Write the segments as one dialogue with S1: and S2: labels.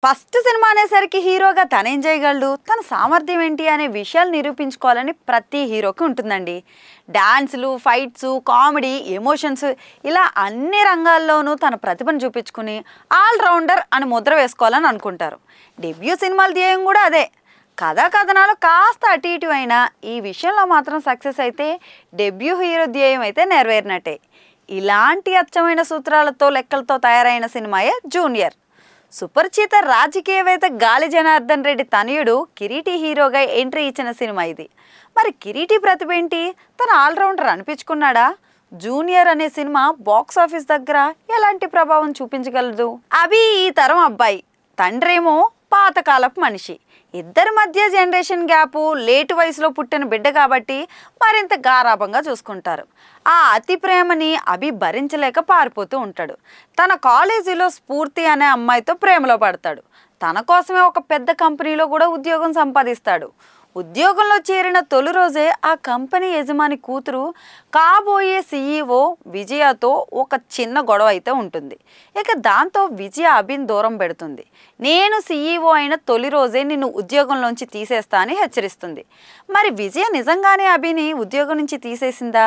S1: First cinema అనేసరికి హీరోగా తనేం చేయగలడు, తన సామర్థ్యం ఏంటి అనే విషయాలు నిరూపించుకోవాలని ప్రతి హీరోకి ఉంటుందండి. డాన్సులు, ఫైట్స్, కామెడీ, ఎమోషన్స్ ఇలా అన్ని రంగాల్లోనూ తన ప్రతిభను చూపించుకుని ఆల్రౌండర్ అని ముద్ర వేసుకోవాలని అనుకుంటారు. డెబ్యూ సినిమాల ధ్యేయం కూడా అదే. కథనాలు కాస్త అటు ఇటు అయినా ఈ విషయంలో మాత్రం సక్సెస్ అయితే డెబ్యూ హీరో ధ్యేయం అయితే నెరవేరినట్టే. ఇలాంటి అచ్చమైన సూత్రాలతో లెక్కలతో తయారైన సినిమాయే జూనియర్. సుపరిచిత రాజకీయవేత్త గాలి జనార్దన్ రెడ్డి తనయుడు కిరీటి హీరోగా ఎంట్రీ ఇచ్చిన సినిమా ఇది. మరి కిరీటి ప్రతిభ ఏంటి, తన ఆల్రౌండర్ అనిపించుకున్నాడా? జూనియర్ అనే సినిమా బాక్స్ ఆఫీస్ దగ్గర ఎలాంటి ప్రభావం చూపించగలదు? అభి ఈ తరం అబ్బాయి, తండ్రేమో పాతకాలపు మనిషి. ఇద్దరి మధ్య జనరేషన్ గ్యాపు, లేటు వయసులో పుట్టిన బిడ్డ కాబట్టి మరింత గారాభంగా చూసుకుంటారు. ఆ అతి ప్రేమని అభి భరించలేక పారిపోతూ ఉంటాడు. తన కాలేజీలో స్ఫూర్తి అనే అమ్మాయితో ప్రేమలో పడతాడు. తన కోసమే ఒక పెద్ద కంపెనీలో కూడా ఉద్యోగం సంపాదిస్తాడు. ఉద్యోగంలో చేరిన తొలి రోజే ఆ కంపెనీ యజమాని కూతురు కాబోయే CEO విజయతో ఒక చిన్న గొడవ అయితే ఉంటుంది. ఇక దాంతో విజయ అభిని దూరం పెడుతుంది. నేను CEO అయిన తొలి రోజే నిన్ను ఉద్యోగంలోంచి తీసేస్తా అని హెచ్చరిస్తుంది. మరి విజయ నిజంగానే అభిని ఉద్యోగం నుంచి తీసేసిందా?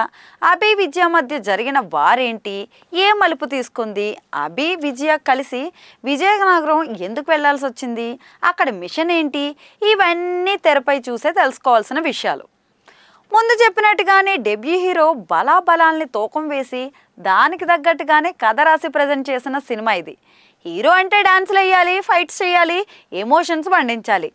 S1: అభి విజయ మధ్య జరిగిన వారేంటి, ఏ మలుపు తీసుకుంది? అభి విజయ కలిసి విజయనగరం ఎందుకు వెళ్లాల్సి వచ్చింది, అక్కడ మిషన్ ఏంటి, ఇవన్నీ తెరపై చూసే తెలుసుకోవాల్సిన విషయాలు. ముందు చెప్పినట్టుగానే డెబ్యూ హీరో బలాబలాల్ని తూకం వేసి దానికి తగ్గట్టుగానే కథ రాసి ప్రజెంట్ చేసిన సినిమా ఇది. హీరో అంటే డాన్సులు వేయాలి, ఫైట్స్ చేయాలి, ఎమోషన్స్ పండించాలి.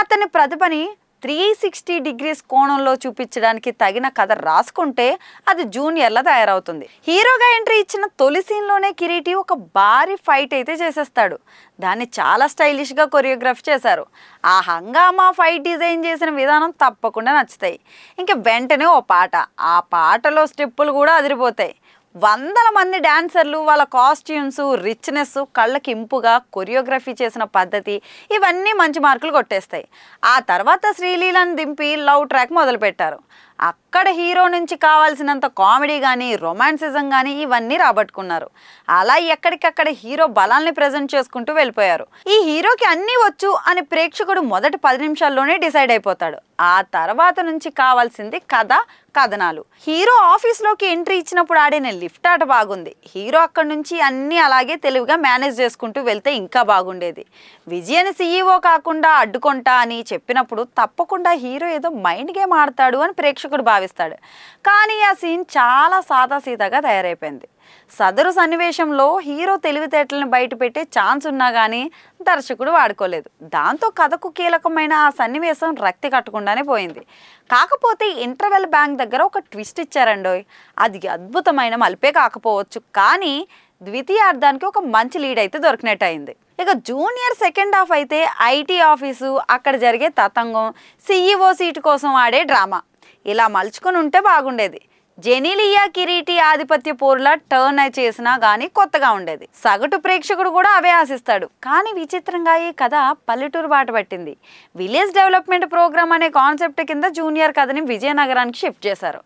S1: అతని ప్రతిభని 360 degrees కోణంలో చూపించడానికి తగిన కథ రాసుకుంటే అది జూనియర్లా తయారవుతుంది. హీరోగా ఎంట్రీ ఇచ్చిన తొలి సీన్లోనే కిరీటి ఒక భారీ ఫైట్ అయితే చేసేస్తాడు. దాన్ని చాలా స్టైలిష్గా కొరియోగ్రఫీ చేశారు. ఆ హంగామా ఫైట్ డిజైన్ చేసిన విధానం తప్పకుండా నచ్చుతాయి. ఇంకా వెంటనే ఓ పాట, ఆ పాటలో స్టెప్పులు కూడా అదిరిపోతాయి. వందల మంది డాన్సర్లు, వాళ్ళ కాస్ట్యూమ్స్, రిచ్నెస్, కళ్ళకి ఇంపుగా కొరియోగ్రఫీ చేసిన పద్ధతి ఇవన్నీ మంచి మార్కులు కొట్టేస్తాయి. ఆ తర్వాత శ్రీలీలను దింపి లవ్ ట్రాక్ మొదలుపెట్టారు. అక్కడ హీరో నుంచి కావాల్సినంత కామెడీ కానీ, రొమాన్సిజం కానీ ఇవన్నీ రాబట్టుకున్నారు. అలా ఎక్కడికక్కడ హీరో బలాల్ని ప్రజెంట్ చేసుకుంటూ వెళ్ళిపోయారు. ఈ హీరోకి అన్నీ వచ్చు అని ప్రేక్షకుడు మొదటి 10 నిమిషాల్లోనే డిసైడ్ అయిపోతాడు. ఆ తర్వాత నుంచి కావాల్సింది కథనాలు. హీరో ఆఫీస్లోకి ఎంట్రీ ఇచ్చినప్పుడు ఆడిన లిఫ్ట్ ఆట బాగుంది. హీరో అక్కడి నుంచి అన్నీ అలాగే తెలివిగా మేనేజ్ చేసుకుంటూ వెళ్తే ఇంకా బాగుండేది. విజయని CEO కాకుండా అడ్డుకుంటా అని చెప్పినప్పుడు తప్పకుండా హీరో ఏదో మైండ్ గేమ్ ఆడతాడు అని ప్రేక్షకుడు భావిస్తాడు. కానీ ఆ సీన్ చాలా సాదాసీదాగా తయారైపోయింది. సదరు సన్నివేశంలో హీరో తెలివితేటలను బయటపెట్టే ఛాన్స్ ఉన్నా కానీ దర్శకుడు వాడుకోలేదు. దాంతో కథకు కీలకమైన ఆ సన్నివేశం రక్తి కట్టకుండానే పోయింది. కాకపోతే ఇంటర్వెల్ బ్యాంక్ దగ్గర ఒక ట్విస్ట్ ఇచ్చారండోయ్. అది అద్భుతమైన మలిపే కాకపోవచ్చు, కానీ ద్వితీయార్థానికి ఒక మంచి లీడ్ అయితే దొరికినట్టు అయింది. ఇక జూనియర్ సెకండ్ హాఫ్ అయితే IT ఆఫీసు, అక్కడ జరిగే తతంగం, CEO సీటు కోసం ఆడే డ్రామా ఇలా మలుచుకొని ఉంటే బాగుండేది. జెనీలియా కిరీటి ఆధిపత్య పోరులా టర్న్ చేసినా కానీ కొత్తగా ఉండేది. సగటు ప్రేక్షకుడు కూడా అవే ఆశిస్తాడు. కానీ విచిత్రంగా ఈ కథ పల్లెటూరు బాట పట్టింది. విలేజ్ డెవలప్మెంట్ ప్రోగ్రామ్ అనే కాన్సెప్ట్ కింద జూనియర్ కథని విజయనగరానికి షిఫ్ట్ చేశారు.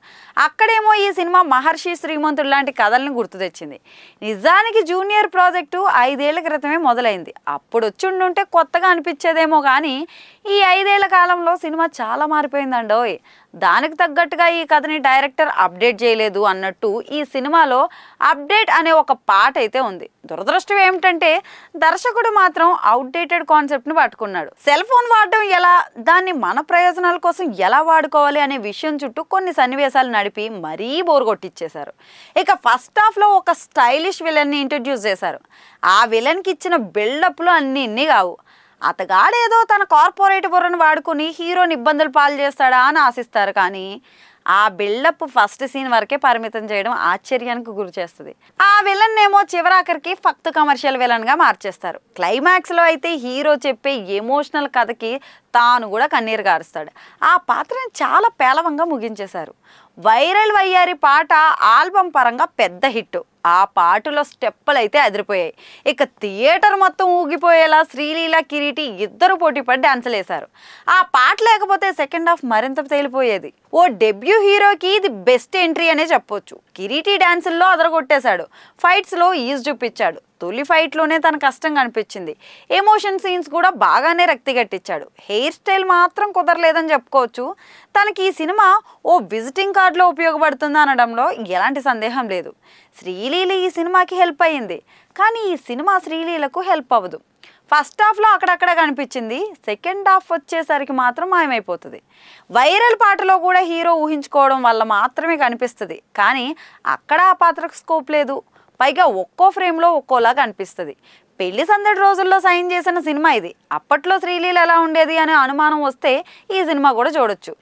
S1: అక్కడేమో ఈ సినిమా మహర్షి, శ్రీమంతుడు లాంటి కథలను గుర్తు తెచ్చింది. నిజానికి జూనియర్ ప్రాజెక్టు 5 ఏళ్ల క్రితమే మొదలైంది. అప్పుడు వచ్చుండుంటే కొత్తగా అనిపించేదేమో, కానీ ఈ 5 ఏళ్ల కాలంలో సినిమా చాలా మారిపోయిందండోయ్. దానికి తగ్గట్టుగా ఈ కథని డైరెక్టర్ అప్డేట్ చేయలేదు అన్నట్టు ఈ సినిమాలో అప్డేట్ అనే ఒక పాట అయితే ఉంది. దురదృష్టం ఏమిటంటే దర్శకుడు మాత్రం అవుట్డేటెడ్ కాన్సెప్ట్ని పట్టుకున్నాడు. సెల్ ఫోన్ వాడడం ఎలా, దాన్ని మన ప్రయోజనాల కోసం ఎలా వాడుకోవాలి అనే విషయం చుట్టూ కొన్ని సన్నివేశాలు నడిపి మరీ బోర్ కొట్టించేశారు. ఇక ఫస్ట్ హాఫ్లో ఒక స్టైలిష్ విలన్ని ఇంట్రడ్యూస్ చేశారు. ఆ విలన్కి ఇచ్చిన బిల్డప్లు అన్నీ కావు. అతగాడేదో తన కార్పొరేట్ బుర్రను వాడుకుని హీరోని ఇబ్బందులు పాలు చేస్తాడా అని ఆశిస్తారు. కానీ ఆ బిల్డప్ ఫస్ట్ సీన్ వరకే పరిమితం చేయడం ఆశ్చర్యానికి గురి చేస్తుంది. ఆ విలన్ ఏమో చివరాఖరికి ఫక్త్ కమర్షియల్ విలన్గా మార్చేస్తారు. క్లైమాక్స్లో అయితే హీరో చెప్పే ఎమోషనల్ కథకి తాను కూడా కన్నీరు గారుస్తాడు. ఆ పాత్రని చాలా పేలవంగా ముగించేశారు. వైరల్ వయ్యారి పాట ఆల్బమ్ పరంగా పెద్ద హిట్, ఆ పాటలో స్టెప్పులు అయితే అదిరిపోయాయి. ఇక థియేటర్ మొత్తం ఊగిపోయేలా శ్రీలీల, కిరీటి ఇద్దరు పోటీపడి డాన్సులు వేశారు. ఆ పాట లేకపోతే సెకండ్ హాఫ్ మరింత తేలిపోయేది. ఓ డెబ్యూ హీరోకి ఇది బెస్ట్ ఎంట్రీ అనే చెప్పొచ్చు. కిరీటి డాన్సుల్లో అదరగొట్టేశాడు, ఫైట్స్లో ఈజ్ చూపించాడు. తొలి ఫైట్లోనే తన కష్టం కనిపించింది. ఎమోషన్ సీన్స్ కూడా బాగానే రక్తిగట్టించాడు. హెయిర్ స్టైల్ మాత్రం కుదరలేదని చెప్పుకోవచ్చు. తనకి ఈ సినిమా ఓ విజిటింగ్ కార్డులో ఉపయోగపడుతుంది అనడంలో ఎలాంటి సందేహం లేదు. శ్రీలీల ఈ సినిమాకి హెల్ప్ అయ్యింది, కానీ ఈ సినిమా శ్రీలీలకు హెల్ప్ అవ్వదు. ఫస్ట్ హాఫ్లో అక్కడక్కడ కనిపించింది, సెకండ్ హాఫ్ వచ్చేసరికి మాత్రం మాయమైపోతుంది. వైరల్ పాటలో కూడా హీరో ఊహించుకోవడం వల్ల మాత్రమే కనిపిస్తుంది, కానీ అక్కడ ఆ పాత్రకు స్కోప్ లేదు. పైగా ఒక్కో ఫ్రేమ్లో ఒక్కోలాగా అనిపిస్తుంది. పెళ్లి సందడి రోజుల్లో సైన్ చేసిన సినిమా ఇది. అప్పట్లో శ్రీలీల ఎలా ఉండేది అనే అనుమానం వస్తే ఈ సినిమా కూడా చూడొచ్చు.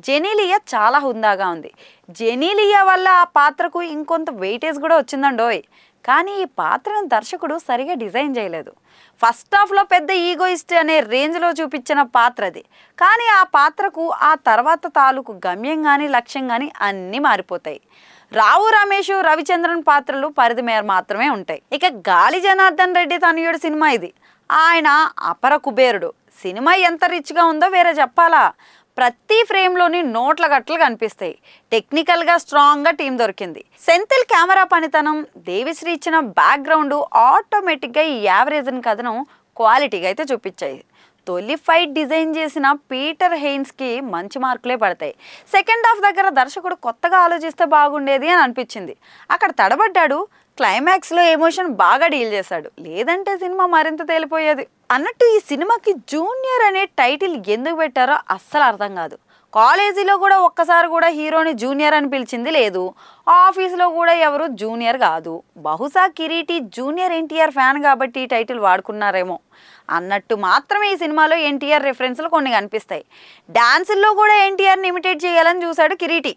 S1: జెనీలియా చాలా హుందాగా ఉంది. జెనీలియా వల్ల ఆ పాత్రకు ఇంకొంత వెయిటేజ్ కూడా వచ్చిందండోయ్. కానీ ఈ పాత్రను దర్శకుడు సరిగా డిజైన్ చేయలేదు. ఫస్ట్ హాఫ్లో పెద్ద ఈగోయిస్ట్ అనే రేంజ్లో చూపించిన పాత్ర అది. కానీ ఆ పాత్రకు ఆ తర్వాత తాలూకు గమ్యం కానీ లక్ష్యం కానీ అన్నీ మారిపోతాయి. రావు రమేష్, రవిచంద్రన్ పాత్రలు పరిధి మేర మాత్రమే ఉంటాయి. ఇక గాలి జనార్దన్ రెడ్డి తనయుడు సినిమా ఇది. ఆయన అపర కుబేరుడు. సినిమా ఎంత రిచ్గా ఉందో వేరే చెప్పాలా. ప్రతి ఫ్రేమ్లోని నోట్ల గట్టలు కనిపిస్తాయి. టెక్నికల్గా స్ట్రాంగ్గా టీం దొరికింది. సెంథిల్ కెమెరా పనితనం, దేవిశ్రీ ఇచ్చిన బ్యాక్గ్రౌండ్ ఆటోమేటిక్గా ఈ యావరేజ్ని కథను క్వాలిటీగా అయితే చూపించాయి. తొలి ఫైట్ డిజైన్ చేసిన పీటర్ హెయిన్స్కి మంచి మార్కులే పడతాయి. సెకండ్ హాఫ్ దగ్గర దర్శకుడు కొత్తగా ఆలోచిస్తే బాగుండేది అని అనిపించింది. అక్కడ తడబడ్డాడు. క్లైమాక్స్లో ఎమోషన్ బాగా డీల్ చేశాడు, లేదంటే సినిమా మరింత తేలిపోయేది. అన్నట్టు ఈ సినిమాకి జూనియర్ అనే టైటిల్ ఎందుకు పెట్టారో అస్సలు అర్థం కాదు. కాలేజీలో కూడా ఒక్కసారి కూడా హీరోని జూనియర్ అని పిలిచింది లేదు. ఆఫీస్లో కూడా ఎవరు జూనియర్ కాదు. బహుశా కిరీటి జూనియర్ ఎన్టీఆర్ ఫ్యాన్ కాబట్టి ఈ టైటిల్ వాడుకున్నారేమో. అన్నట్టు మాత్రమే ఈ సినిమాలో ఎన్టీఆర్ రిఫరెన్స్లు కొన్ని కనిపిస్తాయి. డాన్సుల్లో కూడా ఎన్టీఆర్ని ఇమిటేట్ చేయాలని చూశాడు కిరీటి.